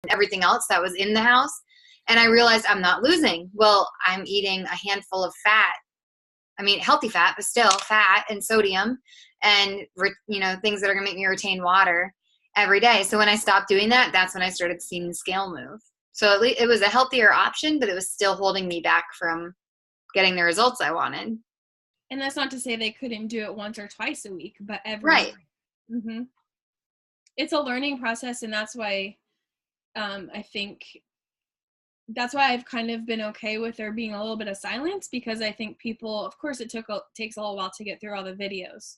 everything else that was in the house. And I realized I'm not losing. Well, I'm eating a handful of fat. I mean, healthy fat, but still fat and sodium and, things that are going to make me retain water every day. So when I stopped doing that, that's when I started seeing the scale move. So at least it was a healthier option, but it was still holding me back from getting the results I wanted. And that's not to say they couldn't do it once or twice a week, but every right. Mm-hmm. It's a learning process, and that's why I think that's why I've kind of been okay with there being a little bit of silence, because I think people, of course, it takes a little while to get through all the videos,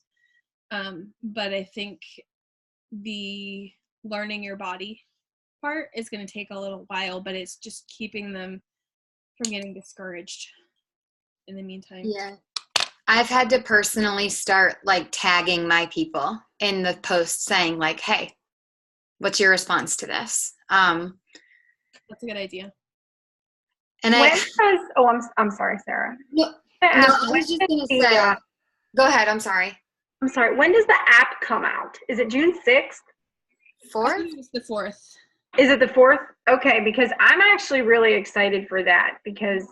but I think the learning your body part is going to take a little while, but it's just keeping them from getting discouraged in the meantime. Yeah. I've had to personally start like tagging my people in the post saying like, hey, what's your response to this? That's a good idea. And I'm sorry, Sarah. No, I was just going to say, go ahead. I'm sorry. I'm sorry. When does the app come out? Is it June 6th? 4th? It's the 4th. Is it the 4th? Okay, because I'm actually really excited for that, because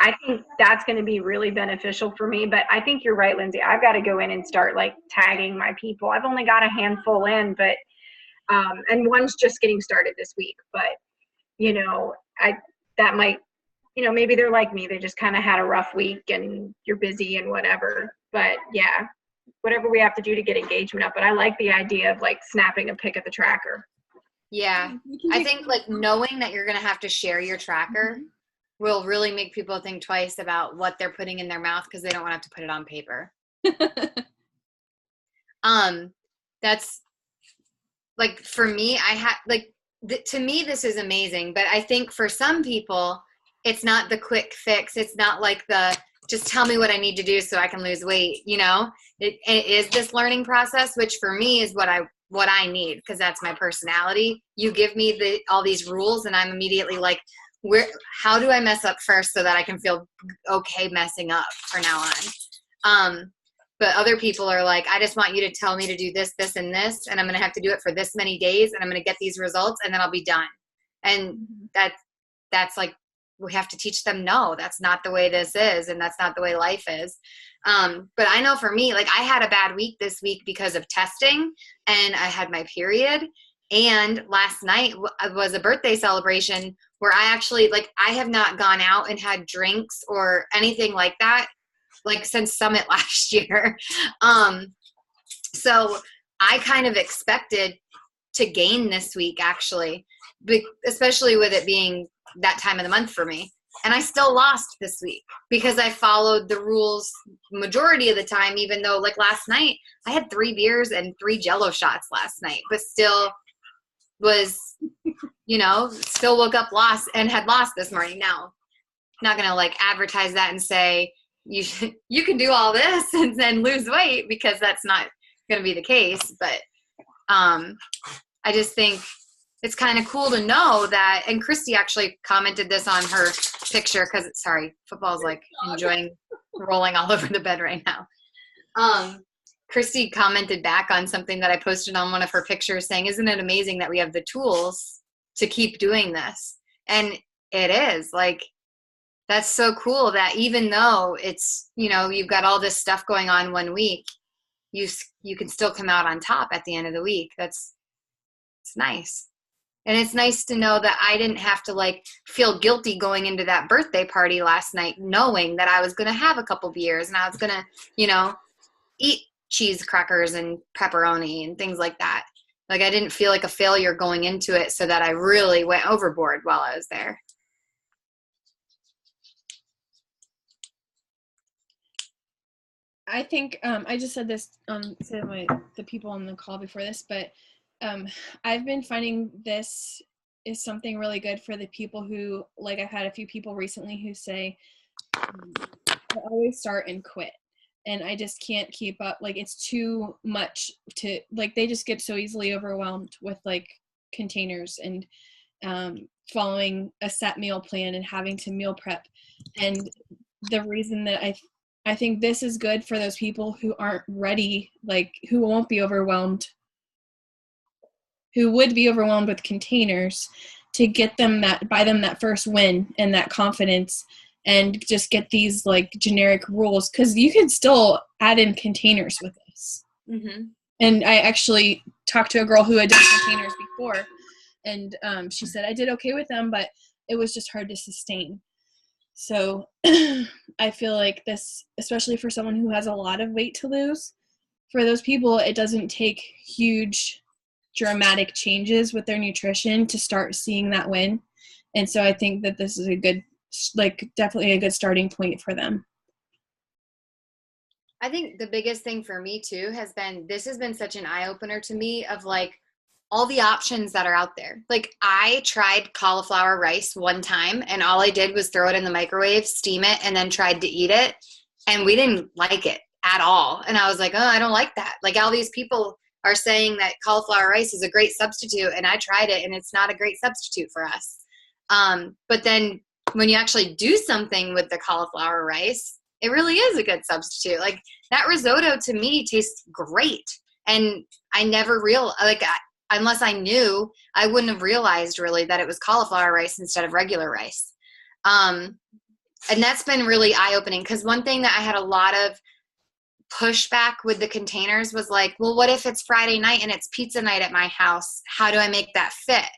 I think that's going to be really beneficial for me. But I think you're right, Lindsay. I've got to go in and start like tagging my people. I've only got a handful in, but and one's just getting started this week. But that might, maybe they're like me. They just kind of had a rough week and you're busy and whatever. But yeah, whatever we have to do to get engagement up. But I like the idea of like snapping a pic at the tracker. Yeah. I think like knowing that you're going to have to share your tracker will really make people think twice about what they're putting in their mouth, because they don't want to have to put it on paper. That's like, for me, I had like, to me, this is amazing, but I think for some people, it's not the quick fix. It's not like just tell me what I need to do so I can lose weight. It is this learning process, which for me is what I need, because that's my personality. You give me all these rules and I'm immediately like, how do I mess up first so that I can feel okay messing up from now on? But other people are like, I just want you to tell me to do this, this, and this, and I'm going to have to do it for this many days, and I'm going to get these results, and then I'll be done. And that's like, we have to teach them, no, that's not the way this is, and that's not the way life is. But I know for me, like, I had a bad week this week because of testing, and I had my period, and last night was a birthday celebration where I actually, like, I have not gone out and had drinks or anything like that, like, since Summit last year. So I kind of expected to gain this week, actually, especially with it being that time of the month for me. And I still lost this week because I followed the rules majority of the time, even though, like, last night I had 3 beers and 3 Jell-O shots last night, but still was, still woke up lost and had lost this morning. Now, not going to like advertise that and say, you can do all this and then lose weight, because that's not going to be the case. But I just think it's kind of cool to know that, and Christy actually commented this on her picture, because football's like enjoying rolling all over the bed right now. Christy commented back on something that I posted on one of her pictures saying, isn't it amazing that we have the tools to keep doing this? And it is, like, that's so cool that even though it's, you've got all this stuff going on one week, you can still come out on top at the end of the week. It's nice. And it's nice to know that I didn't have to like feel guilty going into that birthday party last night, knowing that I was going to have a couple beers and I was going to, eat cheese crackers and pepperoni and things like that. Like, I didn't feel like a failure going into it, so that I really went overboard while I was there. I think I just said this to the people on the call before this, but I've been finding this is something really good for the people who, like, I've had a few people recently who say, I always start and quit, and I just can't keep up. Like, it's too much to, like, they just get so easily overwhelmed with like containers and following a set meal plan and having to meal prep. And the reason that I think this is good for those people who aren't ready, like, who won't be overwhelmed, who would be overwhelmed with containers, to buy them that first win and that confidence, and just get these like generic rules, because you can still add in containers with this. Mm-hmm. And I actually talked to a girl who had done containers before, and she said I did okay with them, but it was just hard to sustain. So I feel like this, especially for someone who has a lot of weight to lose, for those people, it doesn't take huge dramatic changes with their nutrition to start seeing that win. And so I think that this is a good, like, definitely a good starting point for them. I think the biggest thing for me too this has been such an eye-opener to me of like all the options that are out there. Like I tried cauliflower rice one time and all I did was throw it in the microwave, steam it, and then tried to eat it. And we didn't like it at all. And I was like, oh, I don't like that. Like all these people are saying that cauliflower rice is a great substitute. And I tried it and it's not a great substitute for us. But then when you actually do something with the cauliflower rice, it really is a good substitute. Like that risotto to me tastes great. And I never unless I knew, I wouldn't have realized really that it was cauliflower rice instead of regular rice. And that's been really eye-opening, because one thing that I had a lot of pushback with the containers was like, well, what if it's Friday night and it's pizza night at my house? How do I make that fit?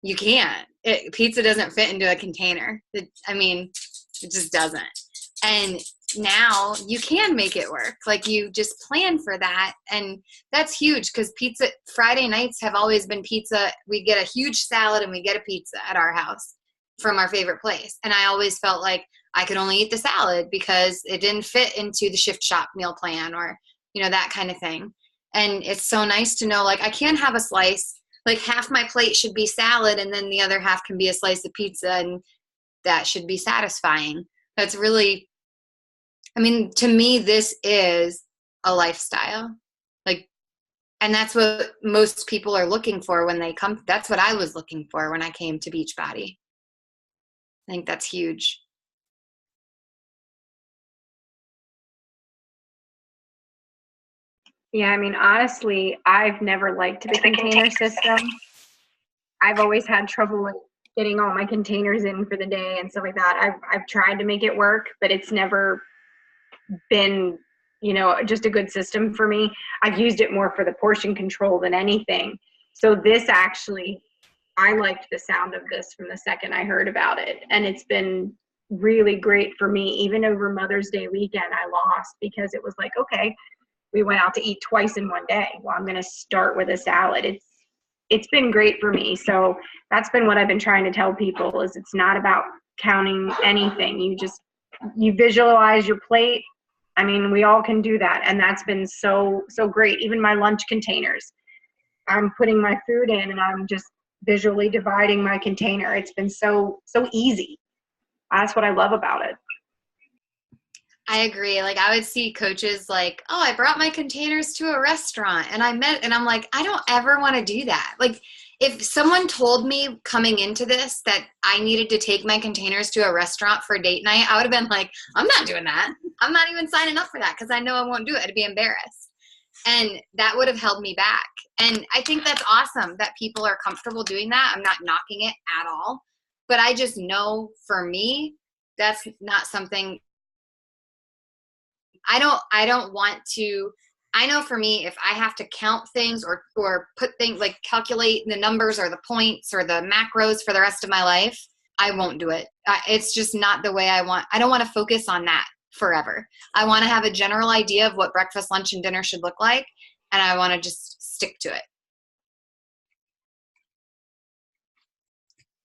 You can't. Pizza doesn't fit into a container. It just doesn't. And now you can make it work. Like you just plan for that. And that's huge, because Friday nights have always been pizza. We get a huge salad and we get a pizza at our house from our favorite place. And I always felt like I could only eat the salad because it didn't fit into the shift shop meal plan, or, that kind of thing. And it's so nice to know, like, I can have a slice, like half my plate should be salad and then the other half can be a slice of pizza, and that should be satisfying. That's really, to me, this is a lifestyle. Like, and that's what most people are looking for when they come. That's what I was looking for when I came to Beachbody. I think that's huge. Yeah, honestly, I've never liked the container system. I've always had trouble with getting all my containers in for the day and stuff like that. I've tried to make it work, but it's never been, just a good system for me. I've used it more for the portion control than anything. So this actually, I liked the sound of this from the second I heard about it. And it's been really great for me. Even over Mother's Day weekend, I lost because it was like, okay, we went out to eat twice in one day. Well, I'm going to start with a salad. It's been great for me. So that's been what I've been trying to tell people, is it's not about counting anything. You visualize your plate. We all can do that. And that's been so great. Even my lunch containers, I'm putting my food in and I'm just visually dividing my container. It's been so easy. That's what I love about it. I agree. Like I would see coaches like, oh, I brought my containers to a restaurant and I'm like, I don't ever want to do that. Like if someone told me coming into this that I needed to take my containers to a restaurant for date night, I would have been like, I'm not doing that. I'm not even signing up for that, because I know I won't do it. I'd be embarrassed. And that would have held me back. And I think that's awesome that people are comfortable doing that. I'm not knocking it at all. But I just know for me, that's not something I don't want to. I know for me, if I have to count things or put things, like calculate the numbers or the points or the macros for the rest of my life, I won't do it. It's just not the way I want. I don't want to focus on that forever. I want to have a general idea of what breakfast, lunch, and dinner should look like, and I want to just stick to it.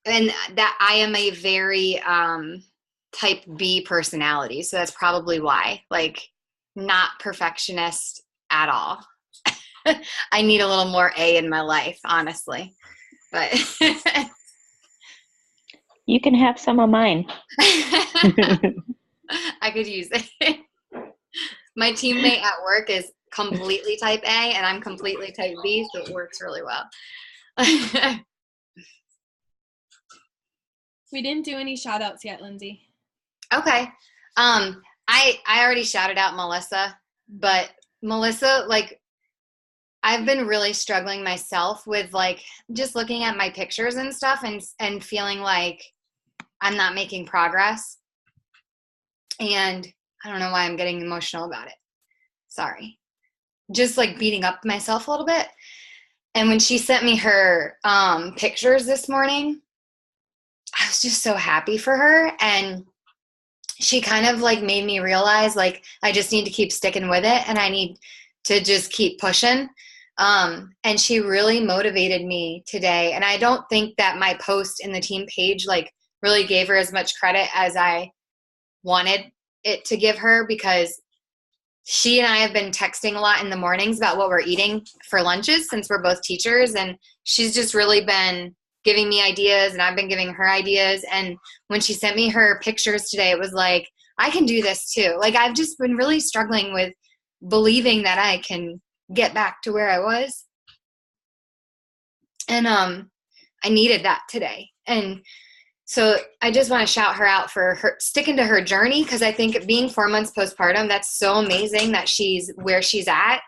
And that I am a very type B personality, so that's probably why. Like, not perfectionist at all. I need a little more A in my life, honestly. But you can have some of mine. I could use it. My teammate at work is completely type A and I'm completely type B, so it works really well. We didn't do any shout outs yet, Lindsay. Okay. I already shouted out Melissa, but Melissa, like, I've been really struggling myself with like just looking at my pictures and stuff and feeling like I'm not making progress. And I don't know why I'm getting emotional about it. Sorry. Just like beating up myself a little bit. And when she sent me her pictures this morning, I was just so happy for her. And she kind of like made me realize like I just need to keep sticking with it and I need to just keep pushing. And she really motivated me today. And I don't think that my post in the team page like really gave her as much credit as I wanted it to give her, because she and I have been texting a lot in the mornings about what we're eating for lunches since we're both teachers. And she's just really been giving me ideas and I've been giving her ideas. And when she sent me her pictures today, it was like, I can do this too. Like I've just been really struggling with believing that I can get back to where I was. And I needed that today. And so I just want to shout her out for her sticking to her journey, because I think being 4 months postpartum, that's so amazing that she's where she's at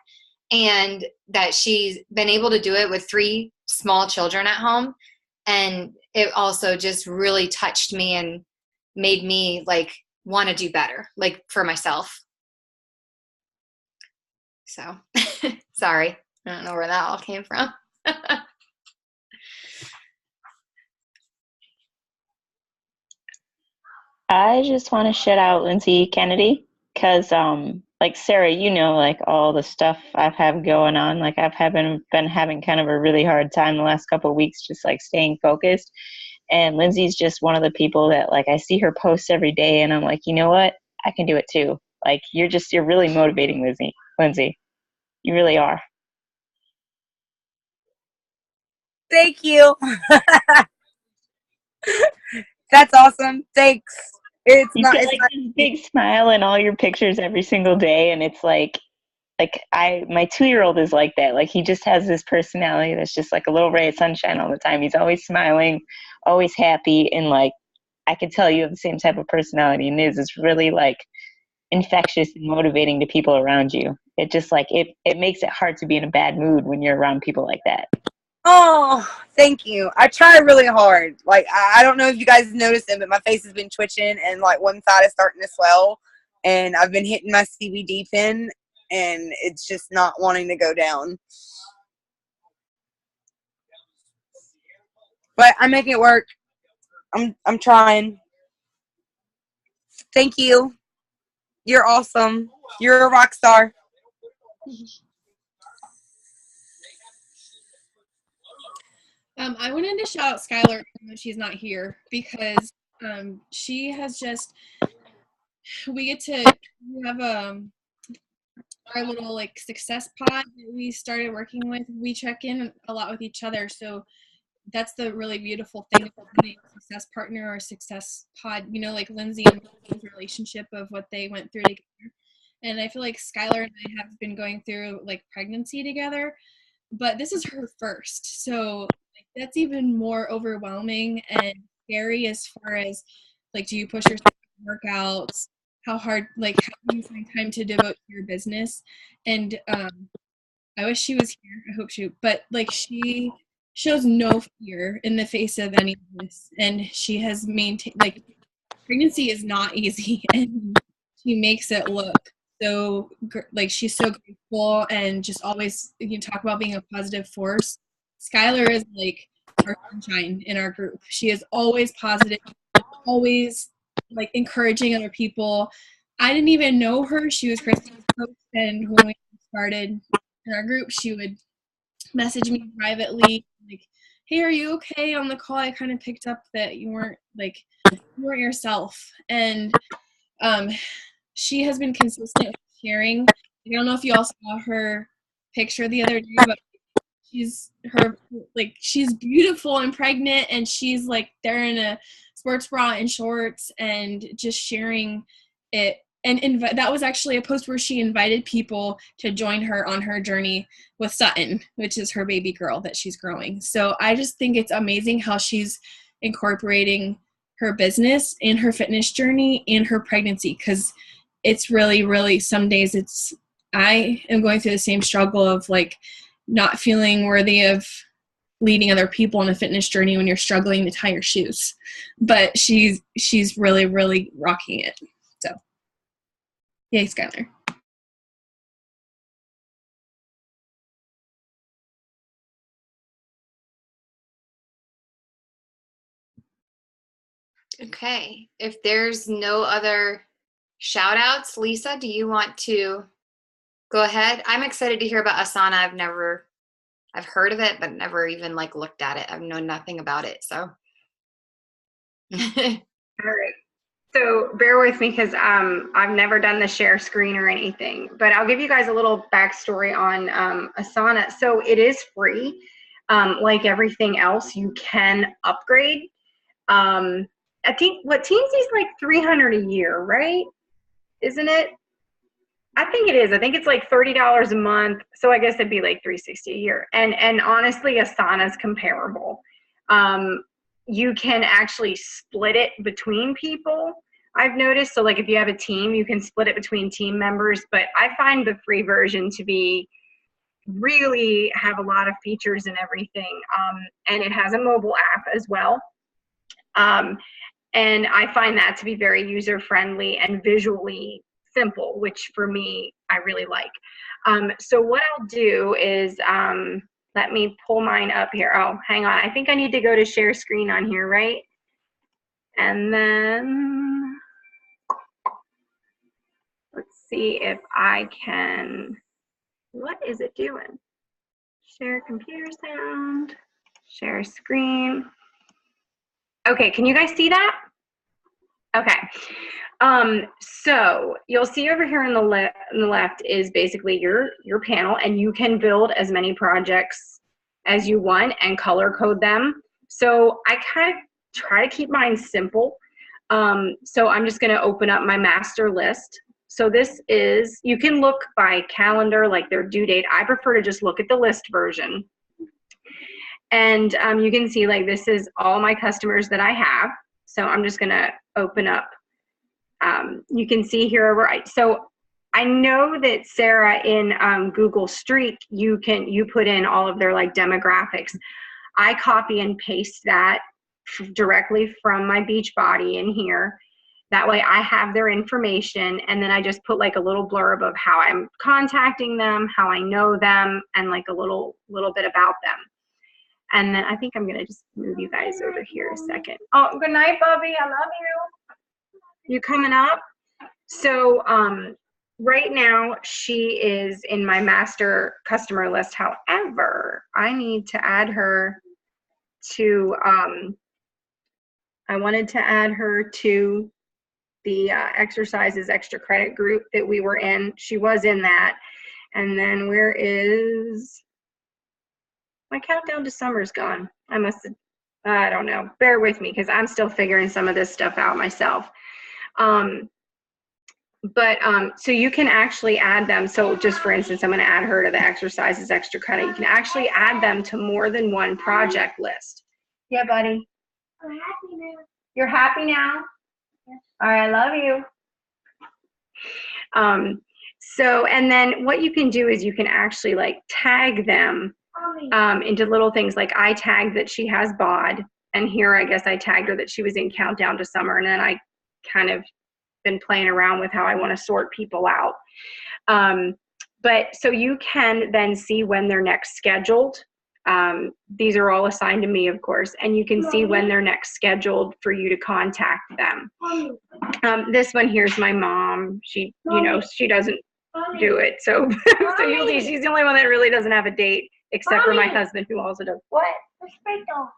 and that she's been able to do it with 3 small children at home. And it also just really touched me and made me like want to do better, like for myself. So sorry. I don't know where that all came from. I just want to shout out Lindsay Kennedy because, like Sarah, you know, like all the stuff I've had going on. Like been having kind of a really hard time the last couple of weeks, just like staying focused. And Lindsay's just one of the people that like I see her posts every day, and I'm like, you know what, I can do it too. Like you're really motivating, Lindsay. You really are. Thank you. That's awesome. Thanks. It's you get like this big smile in all your pictures every single day, and it's like my 2-year-old is like that. Like he just has this personality that's just like a little ray of sunshine all the time. He's always smiling, always happy, and like I could tell you have the same type of personality, and it's really like infectious and motivating to people around you. It just like it makes it hard to be in a bad mood when you're around people like that. Oh, thank you. I try really hard. Like, I don't know if you guys noticed it, but my face has been twitching and like one side is starting to swell, and I've been hitting my CBD pin and it's just not wanting to go down. But I'm making it work. I'm trying. Thank you. You're awesome. You're a rock star. I wanted to shout out Skylar when she's not here, because she has just, we get to have our little like success pod that we started working with. We check in a lot with each other, so that's the really beautiful thing about having a success partner or a success pod, you know, like Lindsay and Lindsay's relationship of what they went through together. And I feel like Skylar and I have been going through like pregnancy together, but this is her first, so like, that's even more overwhelming and scary as far as like, do you push yourself to workouts? How hard, like, how do you find time to devote to your business? And I wish she was here. I hope but like, she shows no fear in the face of any of this, and she has maintained, like, pregnancy is not easy, and she makes it look so like she's so grateful and just always, you talk about being a positive force. Skylar is like our sunshine in our group. She is always positive, always like encouraging other people. I didn't even know her. She was Kristen's coach, and when we started in our group, she would message me privately like, hey, are you okay? On the call I kind of picked up that you weren't yourself, and she has been consistent with sharing. I don't know if you all saw her picture the other day, but she's beautiful and pregnant, and she's like there in a sports bra and shorts and just sharing it. And that was actually a post where she invited people to join her on her journey with Sutton, which is her baby girl that she's growing. So I just think it's amazing how she's incorporating her business and her fitness journey and her pregnancy, because it's really, really, some days I am going through the same struggle of like, not feeling worthy of leading other people on a fitness journey when you're struggling to tie your shoes. But she's really, really rocking it. So, yay, Skylar. Okay. If there's no other shout outs, Lisa, do you want to go ahead? I'm excited to hear about Asana. I've heard of it, but never even like looked at it. I've known nothing about it. So. All right. So bear with me because I've never done the share screen or anything, but I'll give you guys a little backstory on Asana. So it is free. Like everything else, you can upgrade. I think what Teamsy is like $300 a year, right? Isn't it? I think it is. I think it's like $30 a month. So I guess it'd be like $360 a year. And honestly, Asana is comparable. You can actually split it between people, I've noticed. So like if you have a team, you can split it between team members. But I find the free version to be really have a lot of features and everything. And it has a mobile app as well. And I find that to be very user-friendly and visually simple, which for me, I really like. So what I'll do is, let me pull mine up here. Oh, hang on. I think I need to go to share screen on here, right? And then let's see if I can, what is it doing? Share computer sound, share screen. Okay, can you guys see that? Okay. So you'll see over here on the left is basically your panel, and you can build as many projects as you want and color code them. So I kind of try to keep mine simple. So I'm just going to open up my master list. So this is, you can look by calendar, like their due date. I prefer to just look at the list version. And you can see like this is all my customers that I have. So I'm just going to open up. You can see here, right? So I know that Sarah in Google Streak, you put in all of their like demographics. I copy and paste that directly from my Beachbody in here. That way I have their information, and then I just put like a little blurb of how I'm contacting them, how I know them, and like a little bit about them. And then I think I'm gonna just move you guys over here a second. Oh, good night, Bubby. I love you. You coming up? So right now she is in my master customer list. However, I need to add her to, I wanted to add her to the exercises extra credit group that we were in. She was in that. And then where is my countdown to summer's gone? I must have, I don't know. Bear with me because I'm still figuring some of this stuff out myself. So you can actually add them. So just for instance, I'm going to add her to the exercises extra credit. You can actually add them to more than one project list. Yeah, buddy. I'm happy now. You're happy now? Yes. All right, I love you. So, and then what you can do is you can actually like tag them into little things. Like I tagged that she has BOD, and here I guess I tagged her that she was in Countdown to Summer, and then I kind of been playing around with how I want to sort people out. But so you can then see when they're next scheduled. These are all assigned to me, of course, and you can see when they're next scheduled for you to contact them. This one here's my mom. She, you know, she doesn't do it. So, so usually she's the only one that really doesn't have a date, except for my husband, who also does. What? Let's break off.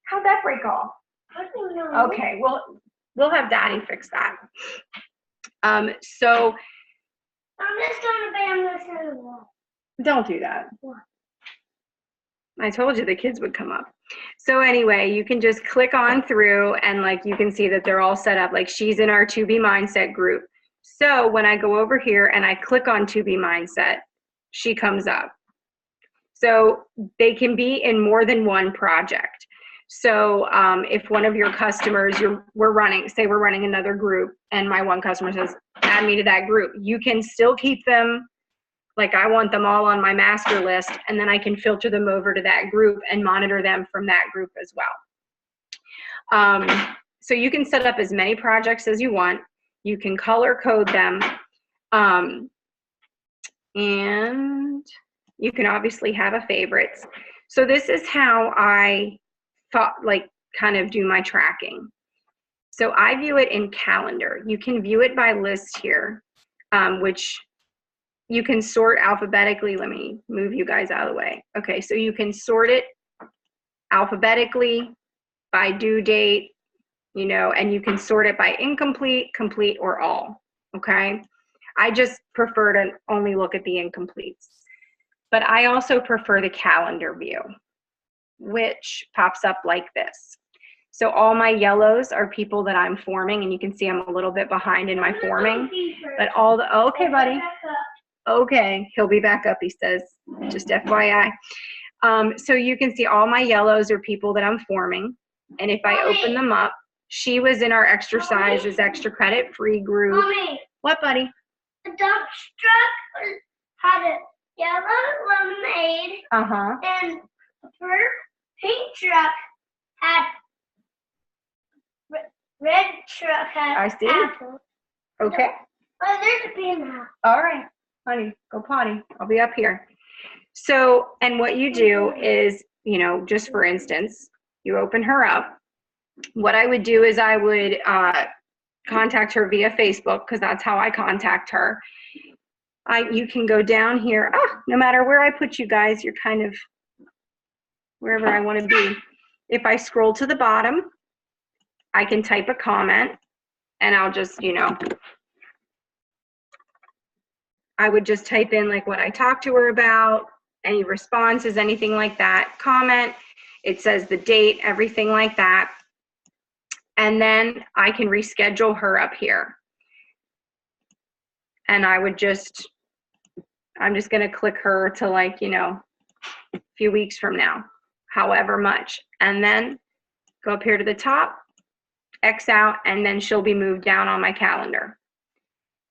How'd that break off? I don't know. Okay, well, we'll have Daddy fix that. So. I'm just going to ban this. Don't do that. What? I told you the kids would come up. So anyway, you can just click on through and like you can see that they're all set up. Like she's in our 2B Mindset group. So when I go over here and I click on 2B Mindset, she comes up. So they can be in more than one project. So if one of your customers, we're running another group, and my one customer says, add me to that group, you can still keep them Like I want them all on my master list, and then I can filter them over to that group and monitor them from that group as well. So you can set up as many projects as you want. You can color code them. And you can obviously have a favorites. So this is how I kind of do my tracking. So I view it in calendar. You can view it by list here, which you can sort alphabetically. Let me move you guys out of the way. Okay, so you can sort it alphabetically by due date, and you can sort it by incomplete, complete, or all, okay? I just prefer to only look at the incompletes. But I also prefer the calendar view, which pops up like this. So all my yellows are people that I'm forming, and you can see I'm a little bit behind in my forming. But all the, okay, buddy. Okay, he'll be back up, he says, just FYI. So you can see all my yellows are people that I'm forming. And if I open them up, she was in our exercises, extra credit free group. Mommy, what, buddy? the dump truck had a yellow lemonade. And her pink truck had red truck had I see. apple. Okay. Oh, there's a bee now. All right, honey, go potty. I'll be up here. So, and what you do is, just for instance, you open her up. What I would do is I would contact her via Facebook, because that's how I contact her. You can go down here. No matter where I put you guys, you're kind of wherever I want to be. If I scroll to the bottom, I can type a comment, and I'll just, I would just type in like what I talked to her about, any responses, anything like that. Comment, it says the date, everything like that. And then I can reschedule her up here. And I would just, I'm just gonna click her to like, a few weeks from now, however much. And then go up here to the top, X out, and then she'll be moved down on my calendar.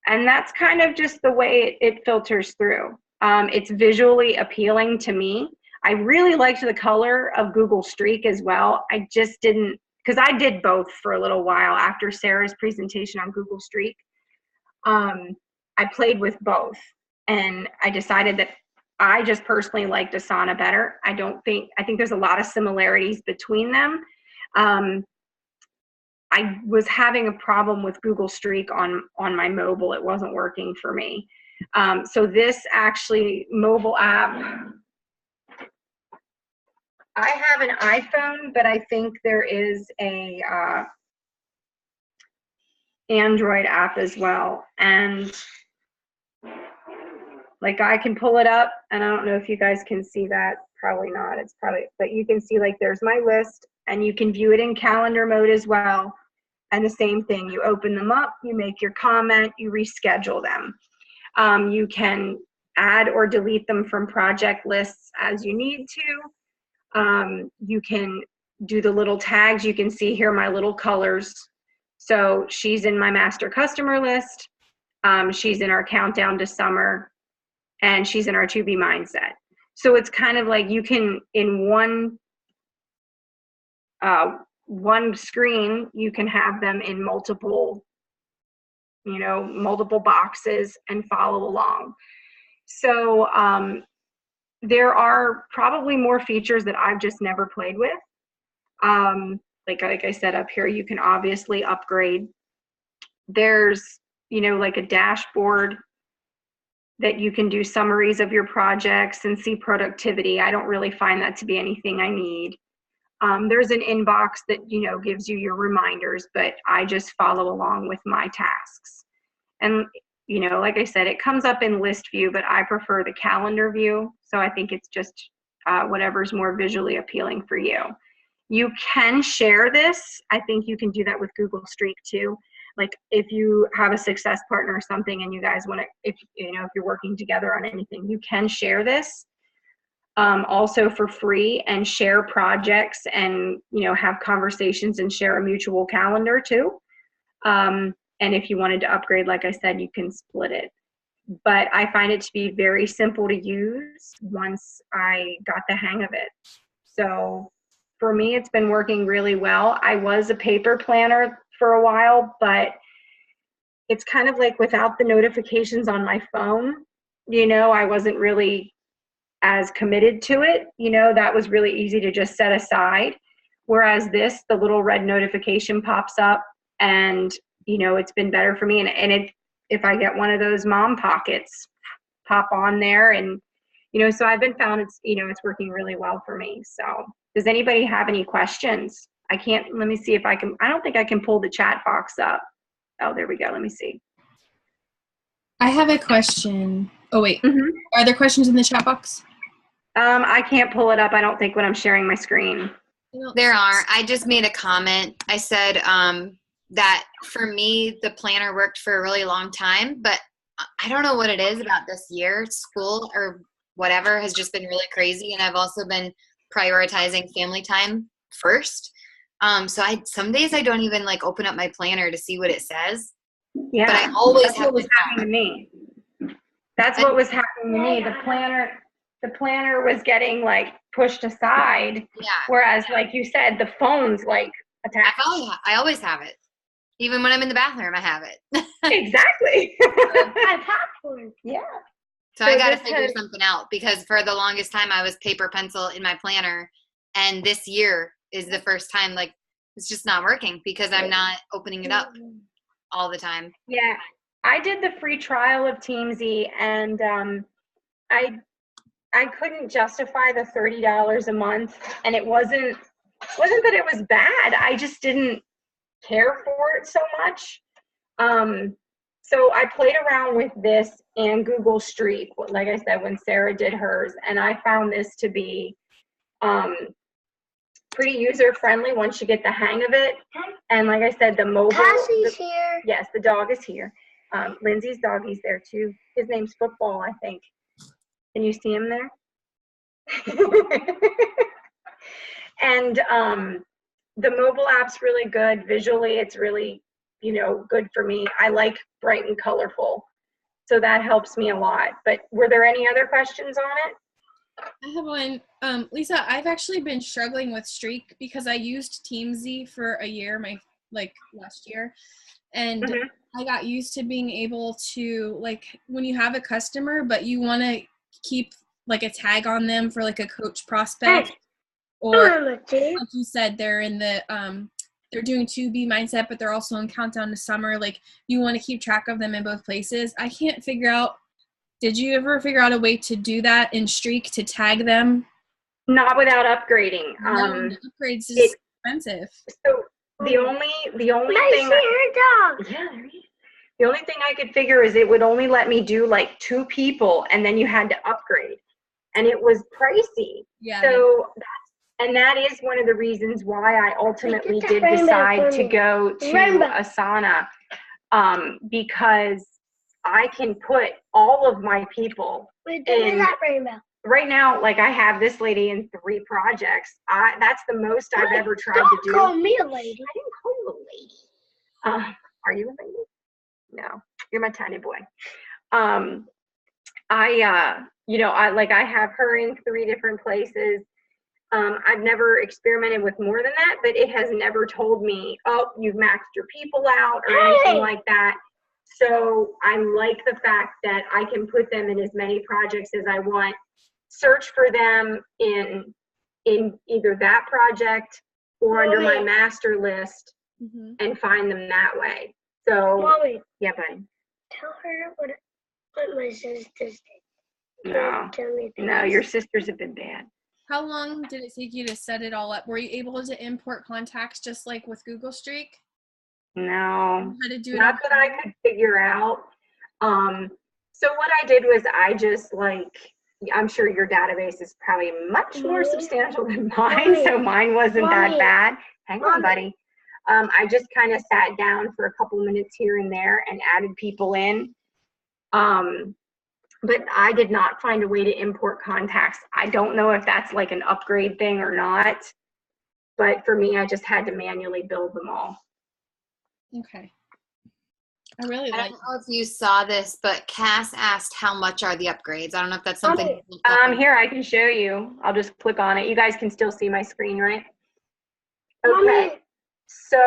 And that's kind of just the way it filters through. It's visually appealing to me. I really liked the color of Google Streak as well. I just didn't, because I did both for a little while after Sarah's presentation on Google Streak. I played with both, and I decided that I just personally liked Asana better. I think there's a lot of similarities between them. I was having a problem with Google Streak on my mobile. It wasn't working for me. So this actually mobile app, I have an iPhone, but I think there is a Android app as well. And like I can pull it up, and I don't know if you guys can see that. Probably not. It's probably, but you can see like there's my list, and you can view it in calendar mode as well. And the same thing, you open them up, you make your comment, you reschedule them. You can add or delete them from project lists as you need to. You can do the little tags. You can see here my little colors. So she's in my master customer list. She's in our countdown to summer, and she's in our to be mindset. So it's kind of like you can, in one screen, you can have them in multiple boxes and follow along. So there are probably more features that I've just never played with. Like I said up here, you can obviously upgrade. There's, like a dashboard that you can do summaries of your projects and see productivity. I don't really find that to be anything I need. There's an inbox that, gives you your reminders, but I just follow along with my tasks. And, like I said, it comes up in list view, but I prefer the calendar view. So I think it's just whatever's more visually appealing for you. You can share this. I think you can do that with Google Streak too. Like if you have a success partner or something and you guys want to, if you're working together on anything, you can share this. Also for free, and share projects and have conversations and share a mutual calendar too. And if you wanted to upgrade, like I said, you can split it. but I find it to be very simple to use once I got the hang of it. So for me, it's been working really well. I was a paper planner for a while, but it's kind of like without the notifications on my phone, I wasn't really as committed to it. That was really easy to just set aside. Whereas this, the little red notification pops up, and, it's been better for me. And if I get one of those mom pockets, pop on there, and, so I've been found it's working really well for me. So does anybody have any questions? Let me see if I don't think I can pull the chat box up. Oh, there we go. Let me see. I have a question. Oh, wait. Mm-hmm. Are there questions in the chat box? I can't pull it up, I don't think, when I'm sharing my screen. There are. I just made a comment. I said that for me, the planner worked for a really long time, but I don't know what it is about this year. School or whatever has just been really crazy, and I've also been prioritizing family time first. So some days I don't even open up my planner to see what it says. Yeah, but I always that's what was happening to me. That's what was happening to me. The planner was getting pushed aside. Yeah. Whereas, like you said, the phone's attached. I always have it. Even when I'm in the bathroom, I have it. Exactly. I popcorn. Yeah. So I got to figure something out, because for the longest time I was paper pencil in my planner, and this year is the first time it's just not working because I'm not opening it up all the time. Yeah. I did the free trial of Teamzy, and I couldn't justify the $30 a month, and it wasn't that it was bad. I just didn't care for it so much. So I played around with this and Google Streak, like I said, when Sarah did hers, and I found this to be pretty user-friendly once you get the hang of it. And like I said, the mobile. Cassie's here. Yes, the dog is here. Lindsay's doggy's there too. His name's Football, I think. Can you see him there? And the mobile app's really good. Visually, it's really, good for me. I like bright and colorful. So that helps me a lot. But were there any other questions on it? I have one. Lisa, I've actually been struggling with Streak because I used Teamzy for a year, last year. And I got used to being able to, when you have a customer, but you want to keep a tag on them for a coach prospect, or like you said, they're in the they're doing 2B mindset, but they're also in countdown to summer. You want to keep track of them in both places. I can't figure out. Did you ever figure out a way to do that in Streak to tag them? Not without upgrading. Upgrades is expensive. So the only thing. Dog. Yeah, there he is. The only thing I could figure is it would only let me do 2 people, and then you had to upgrade, and it was pricey. Yeah. So that is one of the reasons why I ultimately did decide to go to Asana, because I can put all of my people in. That rainbow. Right now, I have this lady in 3 projects. That's the most I've ever tried to do. Don't call me a lady. I didn't call you a lady. Are you a lady? No, you're my tiny boy. I have her in 3 different places. I've never experimented with more than that, but it has never told me, oh, you've maxed your people out or anything like that. So I like the fact that I can put them in as many projects as I want, search for them in either that project or under my master list, and find them that way. So, Mommy, yeah, buddy. tell her what my sisters did. No, your sisters have been bad. How long did it take you to set it all up? Were you able to import contacts just like with Google Streak? No, how to do it not that I could figure out. So what I did was I just I'm sure your database is probably much more substantial than mine, so mine wasn't that bad. Hang on, buddy. I just kind of sat down for a couple minutes here and there and added people in. But I did not find a way to import contacts. I don't know if that's an upgrade thing or not, but for me, I just had to manually build them all. Okay. I really I like don't know if you saw this, but Cass asked how much are the upgrades. I don't know if that's something. Here, I can show you. I'll just click on it. You guys can still see my screen, right? Okay. So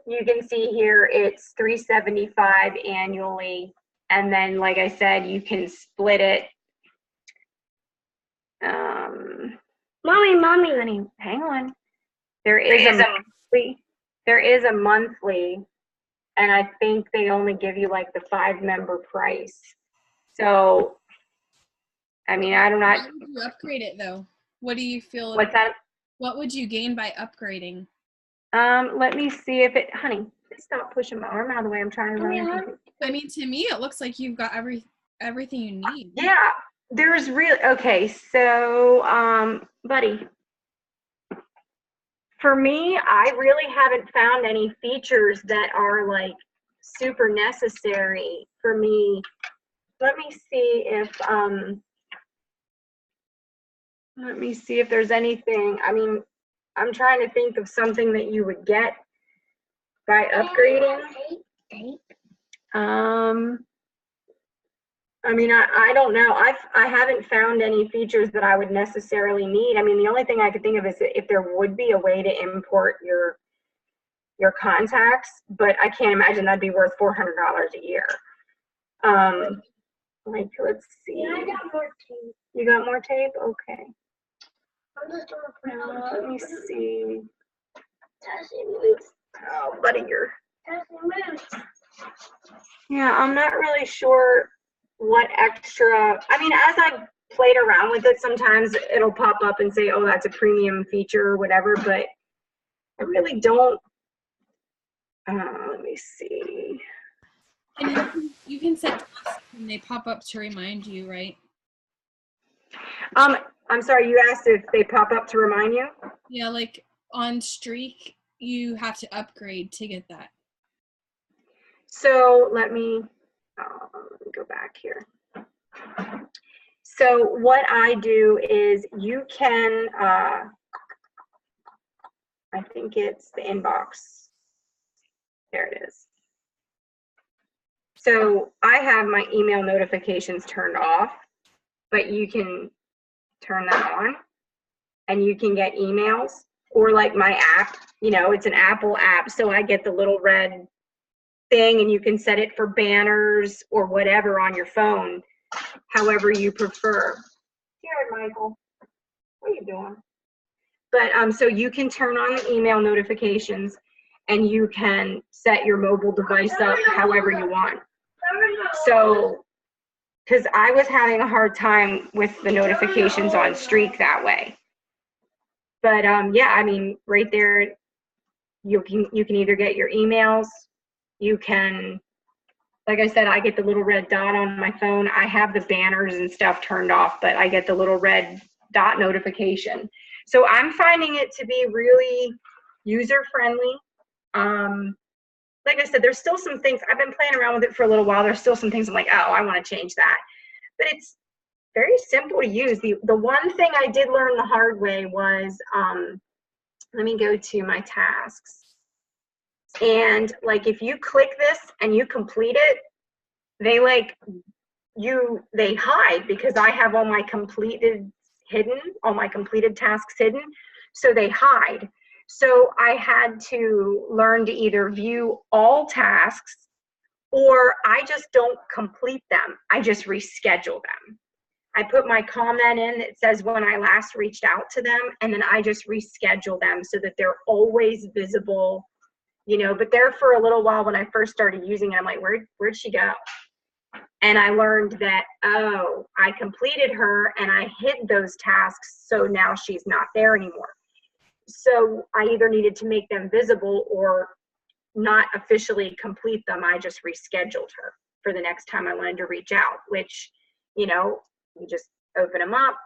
you can see here it's $375 annually, and then like I said, you can split it. Mommy, honey, hang on. There is a monthly, and I think they only give you like the 5-member price. So, I mean, I don't know. Why would you upgrade it though? What do you feel? What's that? What would you gain by upgrading? Let me see if it, honey, stop pushing my arm out of the way. I'm trying to run. I mean, to me, it looks like you've got everything you need. Yeah, there's really, okay, so, buddy, for me, I really haven't found any features that are like super necessary for me. Let me see if there's anything. I mean, I'm trying to think of something that you would get by upgrading. I mean, I don't know. I haven't found any features that I would necessarily need. I mean, the only thing I could think of is if there would be a way to import your contacts, but I can't imagine that'd be worth $400 a year. Like, let's see. Yeah, I got more tape. You got more tape? Okay. I'm just gonna put it Let me see. Tessie moves. Oh, buddy, you're. Tessie moves. Yeah, I'm not really sure what extra. I mean, as I played around with it, sometimes it'll pop up and say, "Oh, that's a premium feature" or whatever. But I really don't. Let me see. And you can set tasks when they pop up to remind you, right? I'm sorry, you asked if they pop up to remind you? Yeah, like on Streak, you have to upgrade to get that. So let me go back here. So what I do is you can, I think it's the inbox. There it is. So I have my email notifications turned off, but you can turn that on and you can get emails, or like my app, you know, it's an Apple app. So I get the little red thing and you can set it for banners or whatever on your phone, however you prefer. Here, Michael, what are you doing? But so you can turn on the email notifications and you can set your mobile device up however you want. So, because I was having a hard time with the notifications on Streak that way. But yeah, I mean, right there, you can either get your emails, you can, like I said, I get the little red dot on my phone. I have the banners and stuff turned off, but I get the little red dot notification. So I'm finding it to be really user-friendly. Like I said, there's still some things, I've been playing around with it for a little while. There's still some things I'm like, oh, I want to change that. But it's very simple to use. The one thing I did learn the hard way was, let me go to my tasks. And like, if you click this and you complete it, they hide, because I have all my completed tasks hidden. So they hide. So I had to learn to either view all tasks, or I just don't complete them. I just reschedule them. I put my comment in that says when I last reached out to them, and then I just reschedule them so that they're always visible, you know. But there for a little while when I first started using it, I'm like, where'd she go? And I learned that, oh, I completed her and I hid those tasks, so now she's not there anymore. So I either needed to make them visible or not officially complete them. I just rescheduled her for the next time I wanted to reach out, which, you know, you just open them up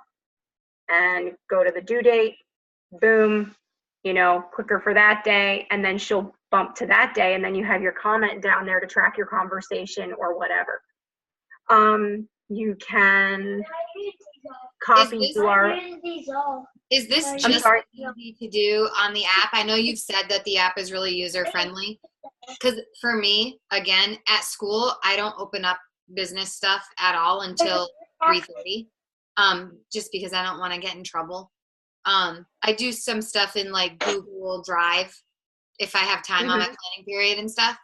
and go to the due date, boom, you know, click her for that day, and then she'll bump to that day, and then you have your comment down there to track your conversation or whatever. You can, copy to our. Is this I'm just sorry. easy to do on the app? I know you've said that the app is really user friendly. Because for me, again, at school, I don't open up business stuff at all until 3:30, just because I don't want to get in trouble. I do some stuff in like Google Drive if I have time on my planning period and stuff.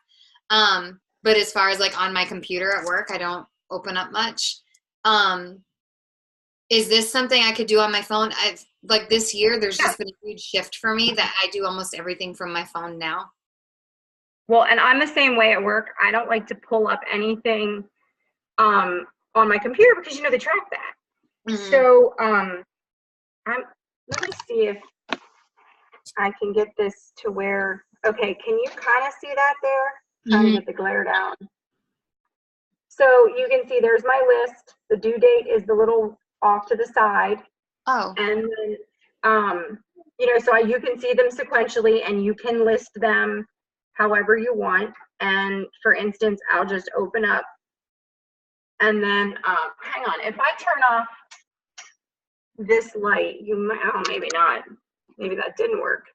But as far as like on my computer at work, I don't open up much. Is this something I could do on my phone? Like this year, there's just been a huge shift for me that I do almost everything from my phone now. Well, and I'm the same way at work. I don't like to pull up anything on my computer because they track that. Mm-hmm. So let me see if I can get this to where, okay, can you kind of see that there? Trying to get the glare down. So you can see there's my list. The due date is the little off to the side. Oh. And then, so you can see them sequentially and you can list them however you want. And for instance, I'll just open up and then, hang on, if I turn off this light, you might, oh, maybe not. Maybe that didn't work.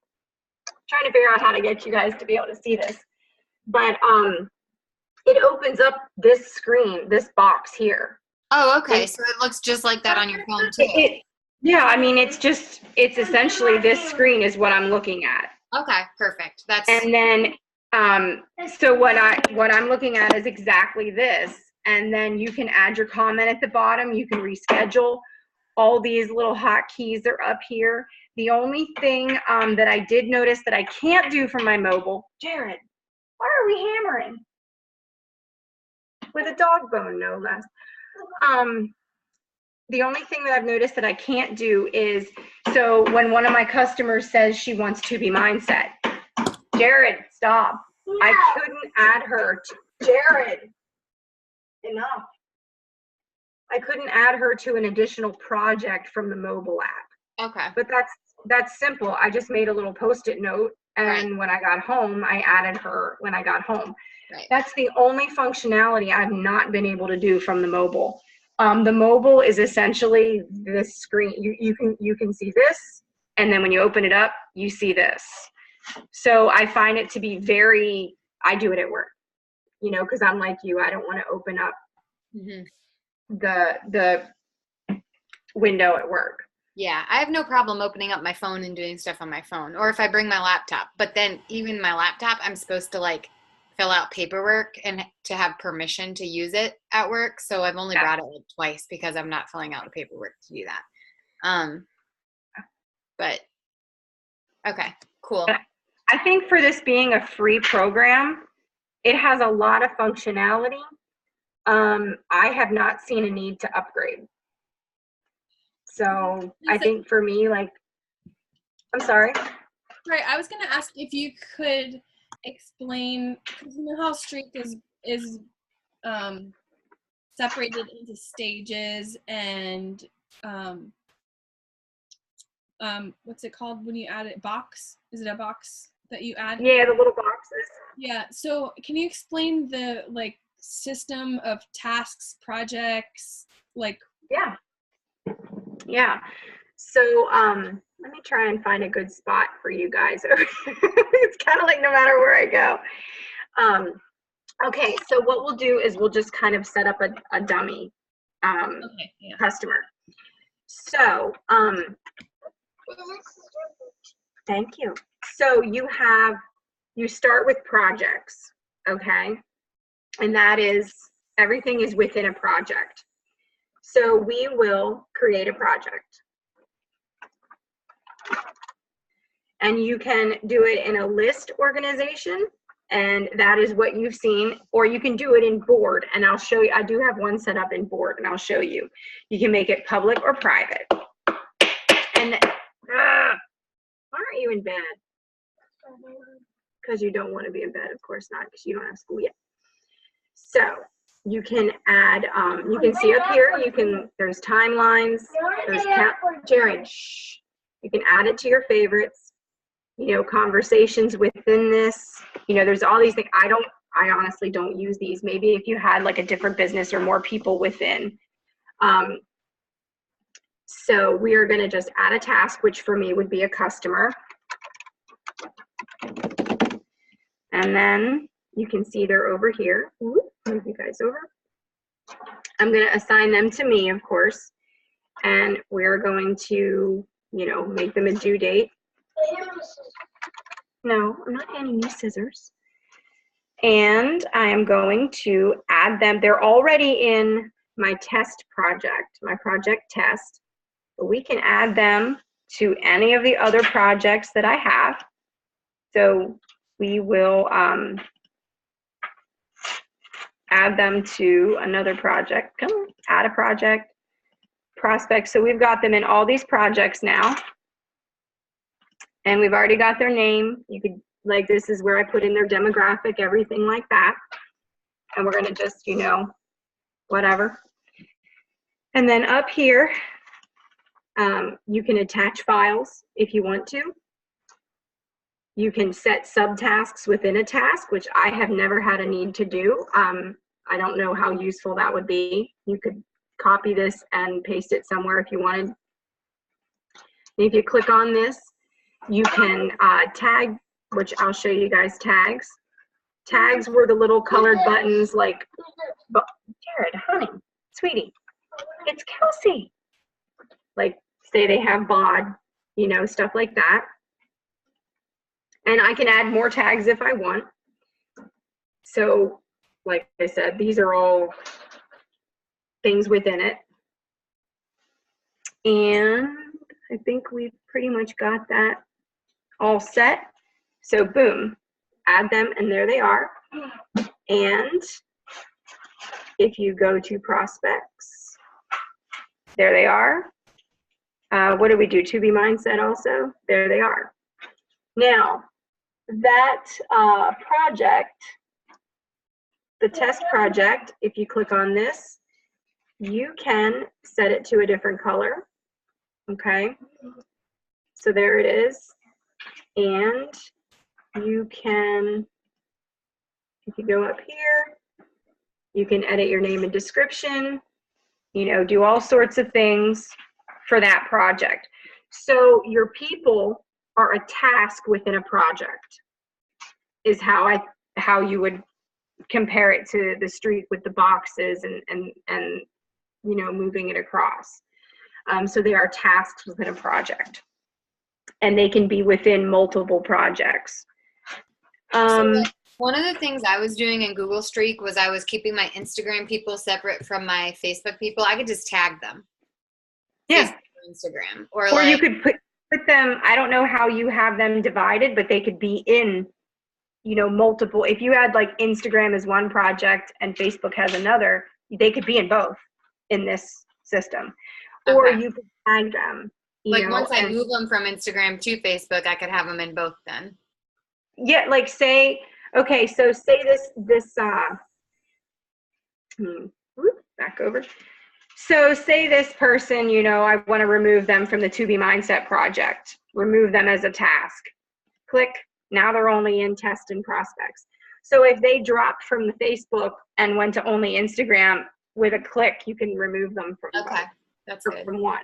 I'm trying to figure out how to get you guys to be able to see this. But it opens up this screen, this box here. Oh, okay. So it looks just like that on your phone too. Yeah, I mean, it's essentially this screen is what I'm looking at. Okay, perfect. And then, so what I'm looking at is exactly this. And then you can add your comment at the bottom. You can reschedule. All these little hotkeys are up here. The only thing that I did notice that I can't do from my mobile, Jared, why are we hammering? With a dog bone, no less. The only thing that I've noticed that I can't do is, so when one of my customers says she wants To Be Mindset, Jared, stop. No. I couldn't add her to, Jared, enough. I couldn't add her to an additional project from the mobile app. Okay. But that's simple. I just made a little Post-it note, and when I got home, I added her when I got home. Right. That's the only functionality I've not been able to do from the mobile. The mobile is essentially this screen. You can see this, and then when you open it up, you see this. So I find it to be I do it at work, because I'm like you. I don't want to open up the window at work. Yeah, I have no problem opening up my phone and doing stuff on my phone, or if I bring my laptop. But then even my laptop, I'm supposed to like fill out paperwork and to have permission to use it at work. So I've only brought it like twice because I'm not filling out the paperwork to do that. But okay, cool. I think for this being a free program, it has a lot of functionality. I have not seen a need to upgrade. So I think for me, like, I'm sorry. Right, I was going to ask if you could explain, because you know how Streak is separated into stages and what's it called when you add it? Box? Is it a box that you add? Yeah, the little boxes. Yeah. So can you explain the like system of tasks, projects, like? Yeah. So let me try and find a good spot for you guys. It's kind of like no matter where I go. Okay, so what we'll do is we'll just kind of set up a dummy customer. So thank you. So you start with projects, okay? And that is, everything is within a project. So we will create a project. And you can do it in a list organization, and that is what you've seen, or you can do it in board, and I'll show you. I do have one set up in board, and I'll show you. You can make it public or private. And why aren't you in bed? Because you don't want to be in bed, of course not, because you don't have school yet. So you can add, you can see up here, there's timelines, there's Jared, shh. You can add it to your favorites, conversations within this, there's all these things. I honestly don't use these. Maybe if you had like a different business or more people within. So we are going to just add a task, which for me would be a customer. And then you can see they're over here. Ooh, move you guys over. I'm going to assign them to me, of course. And we're going to, you know, make them a due date. No, I'm not handing you scissors. And I am going to add them. They're already in my test project, my project test. But we can add them to any of the other projects that I have. So we will add them to another project. Come on, add a project, prospect. So we've got them in all these projects now. And we've already got their name. You could, like, this is where I put in their demographic, everything like that. And we're gonna just, you know, whatever. And then up here, you can attach files if you want to. You can set subtasks within a task, which I have never had a need to do. I don't know how useful that would be. You could copy this and paste it somewhere if you wanted. And if you click on this, you can tag, which I'll show you guys tags. Tags were the little colored buttons like, Jared, honey, sweetie, it's Kelsey. Like, say they have bod, you know, stuff like that. And I can add more tags if I want. So, like I said, these are all things within it. And I think we've pretty much got that all set. So boom, add them and there they are. And if you go to prospects, there they are. What do we do? To be mindset also, there they are. Now, that project, the test project, if you click on this, you can set it to a different color. Okay, so there it is. And you can, if you go up here, you can edit your name and description, you know, do all sorts of things for that project. So your people are a task within a project is how you would compare it to the street with the boxes and you know, moving it across. So they are tasks within a project, and they can be within multiple projects. So one of the things I was doing in Google Streak was I was keeping my Instagram people separate from my Facebook people. I could just tag them. Yeah. Instagram. Or like, you could put them, I don't know how you have them divided, but they could be in, you know, multiple. If you had like Instagram as one project and Facebook has another, they could be in both in this system. Okay. Or you could tag them. Like once I move them from Instagram to Facebook, I could have them in both then. Yeah, like say, okay, so say this back over. So say this person, you know, I want to remove them from the To Be Mindset project, remove them as a task. Click, now they're only in test and prospects. So if they dropped from the Facebook and went to only Instagram, with a click, you can remove them from okay, that's good. From one.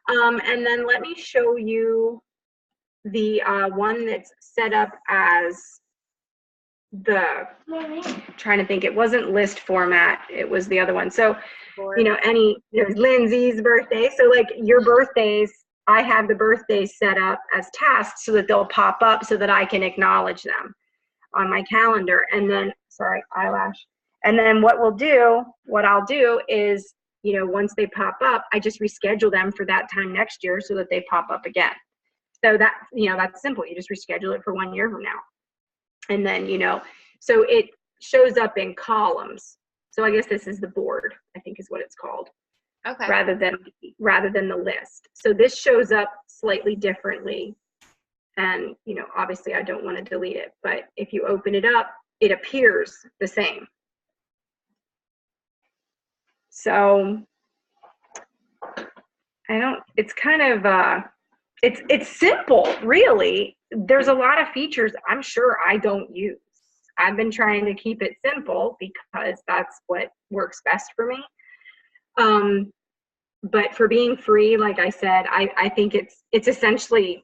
And then let me show you the one that's set up as the, trying to think, it wasn't list format, it was the other one. So, you know, there's Lindsay's birthday. So like your birthdays, I have the birthdays set up as tasks so that they'll pop up so that I can acknowledge them on my calendar. And then, sorry, eyelash. And then what I'll do is, you know, once they pop up, I just reschedule them for that time next year so that they pop up again. So that, you know, that's simple. You just reschedule it for 1 year from now. And then, you know, so it shows up in columns. So I guess this is the board, I think is what it's called. Okay. Rather than the list. So this shows up slightly differently. And, you know, obviously I don't want to delete it, but if you open it up, it appears the same. So it's kind of, it's simple, really. There's a lot of features I'm sure I don't use. I've been trying to keep it simple because that's what works best for me. but for being free, like I said, I think it's essentially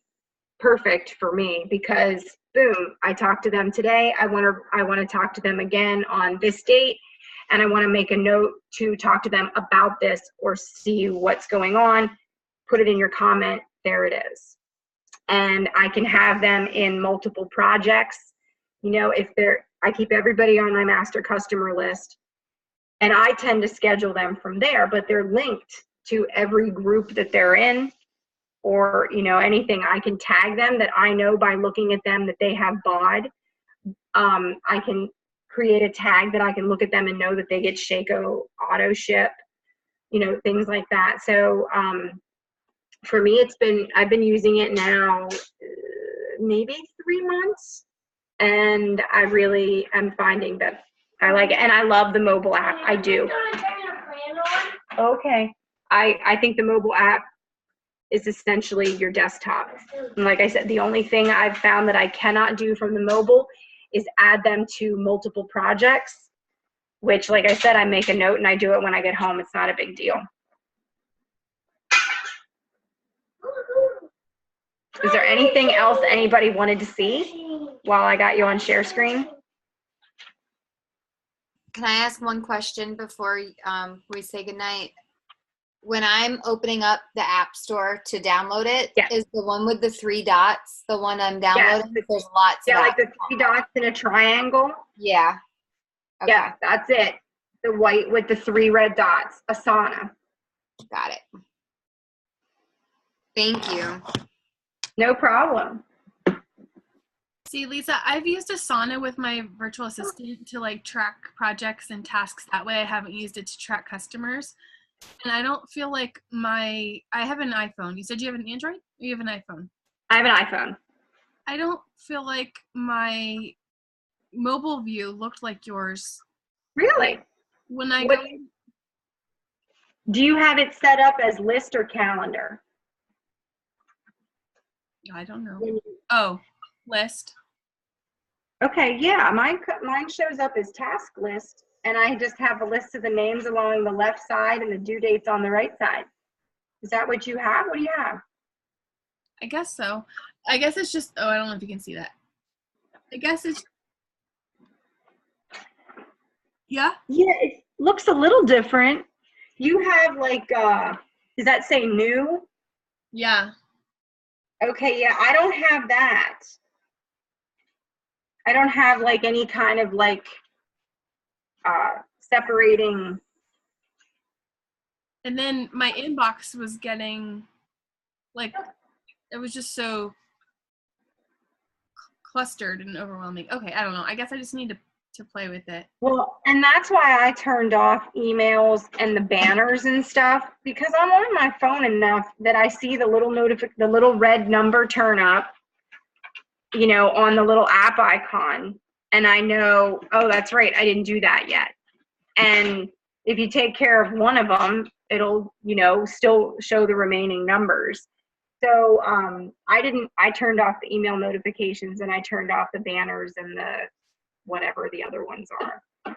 perfect for me because boom, I talked to them today. I want to talk to them again on this date, and I want to make a note to talk to them about this or see what's going on. Put it in your comment. There it is. And I can have them in multiple projects. You know, I keep everybody on my master customer list, and I tend to schedule them from there, but they're linked to every group that they're in, or, you know, anything. I can tag them that I know by looking at them that they have BOD. I can create a tag that I can look at them and know that they get Shaco auto ship, you know, things like that. So for me, I've been using it now maybe 3 months, and I really am finding that I like it, and I love the mobile app. I do. Okay. I think the mobile app is essentially your desktop. And like I said, the only thing I've found that I cannot do from the mobile is add them to multiple projects, which, like I said, I make a note and I do it when I get home. It's not a big deal. Is there anything else anybody wanted to see while I got you on share screen? Can I ask one question before we say goodnight? When I'm opening up the App Store to download it, yeah. Is the one with the 3 dots the one I'm downloading? Yeah. There's lots of like the 3 dots in a triangle. Yeah. Okay. Yeah, that's it. The white with the 3 red dots. Asana. Got it. Thank you. No problem. See, Lisa, I've used Asana with my virtual assistant to like track projects and tasks that way. I haven't used it to track customers. And I don't feel like I have an iPhone. You said you have an Android? Or you have an iPhone? I have an iPhone. I don't feel like my mobile view looked like yours. Really? When I do you have it set up as list or calendar? I don't know. Oh, list. Okay, yeah, mine shows up as task list, and I just have a list of the names along the left side and the due dates on the right side. Is that what you have? What do you have? I guess so. I guess it's just, I don't know if you can see that. I guess it's, yeah? Yeah, it looks a little different. You have like, does that say new? Yeah. Okay, yeah, I don't have that. I don't have like any kind of like separating. And then my inbox was getting like, it was just so clustered and overwhelming. Okay, I don't know. I guess I just need to play with it. Well, and that's why I turned off emails and the banners and stuff, because I'm on my phone enough that I see the little red number turn up, you know, on the little app icon. And I know, oh, that's right, I didn't do that yet. And if you take care of one of them, it'll, you know, still show the remaining numbers. So I turned off the email notifications, and I turned off the banners and the whatever the other ones are.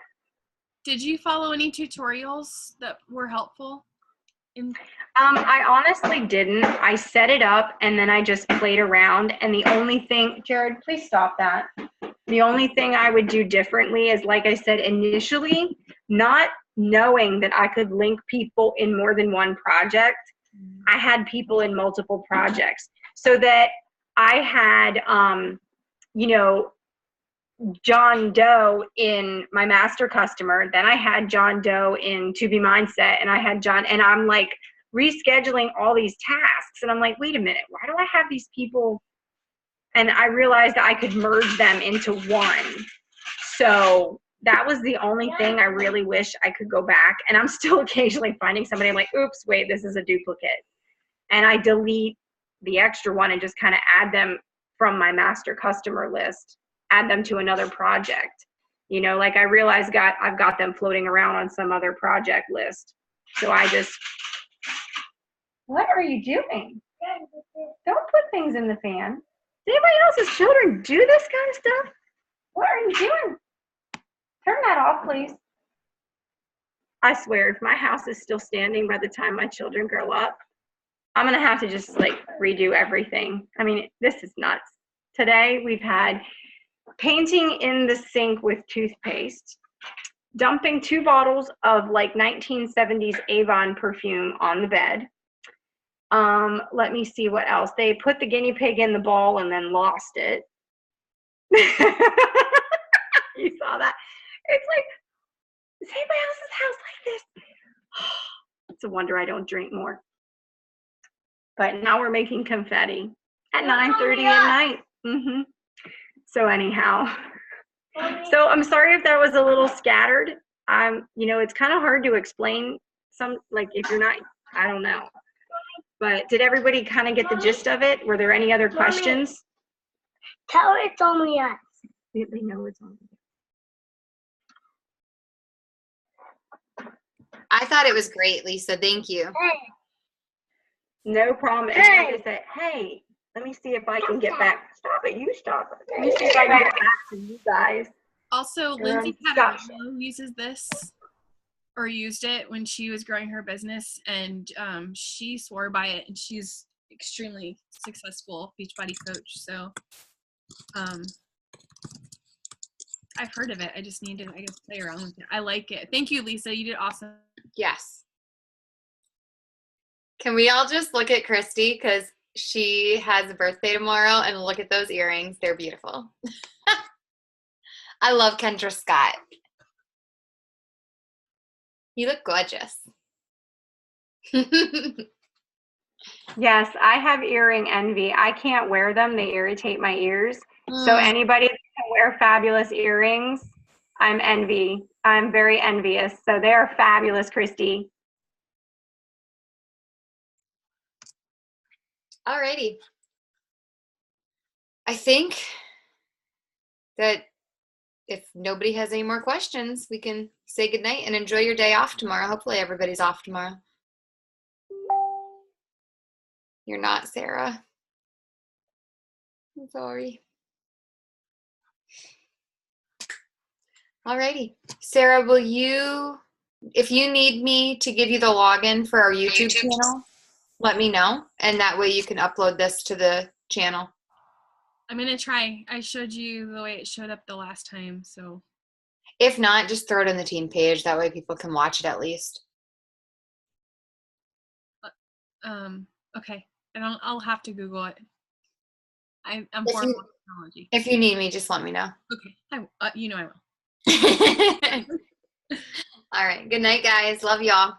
Did you follow any tutorials that were helpful? I honestly didn't. I set it up and then I just played around, and the only thing, Jared, please stop that. The only thing I would do differently is, like I said initially, not knowing that I could link people in more than one project, I had people in multiple projects, so that I had, you know, John Doe in my master customer, then I had John Doe in To Be Mindset, and I had John, and I'm like rescheduling all these tasks, and I'm like, wait a minute, why do I have these people? And I realized that I could merge them into one. So that was the only thing I really wish I could go back, and I'm still occasionally finding somebody, I'm like, oops, wait, this is a duplicate, and I delete the extra one and just kind of add them from my master customer list, add them to another project. You know, like I realized I've got them floating around on some other project list. So I just, what are you doing? Don't put things in the fan. Does anybody else's children do this kind of stuff? What are you doing? Turn that off, please. I swear, if my house is still standing by the time my children grow up, I'm going to have to just like redo everything. I mean, this is nuts. Today we've had painting in the sink with toothpaste, dumping 2 bottles of like 1970s Avon perfume on the bed. Let me see what else. They put the guinea pig in the bowl and then lost it. You saw that? It's like, is anybody else's house like this? It's a wonder I don't drink more. But now we're making confetti at 9:30 at night. So anyhow, so I'm sorry if that was a little scattered. You know, it's kind of hard to explain some, like if you're not, I don't know. But did everybody kind of get the gist of it? Were there any other questions? Tell her it's only us. They know it's only us. I thought it was great, Lisa. Thank you. Hey. No problem. And like I said, hey, let me see if I can get back. Stop it. You stop it. Let me see if I can get back to you guys. Also, Lindsay Padavano uses this, or used it when she was growing her business, and she swore by it, and she's extremely successful Beachbody coach. So I've heard of it. I just need to, I guess, play around with it. I like it. Thank you, Lisa. You did awesome. Yes. Can we all just look at Christy, because she has a birthday tomorrow, and look at those earrings. They're beautiful. I love Kendra Scott. You look gorgeous. Yes, I have earring envy. I can't wear them. They irritate my ears. So anybody that can wear fabulous earrings, I'm very envious. So they are fabulous, Christy. Alrighty. I think that if nobody has any more questions, we can say goodnight and enjoy your day off tomorrow. Hopefully everybody's off tomorrow. You're not, Sarah. I'm sorry. Alrighty. Sarah, will you, if you need me to give you the login for our YouTube channel, let me know, and that way you can upload this to the channel. I'm going to try. I showed you the way it showed up the last time, so. If not, just throw it on the team page. That way people can watch it at least. Okay. And I'll have to Google it. I'm for technology. If you need me, just let me know. Okay. You know I will. All right. Good night, guys. Love y'all.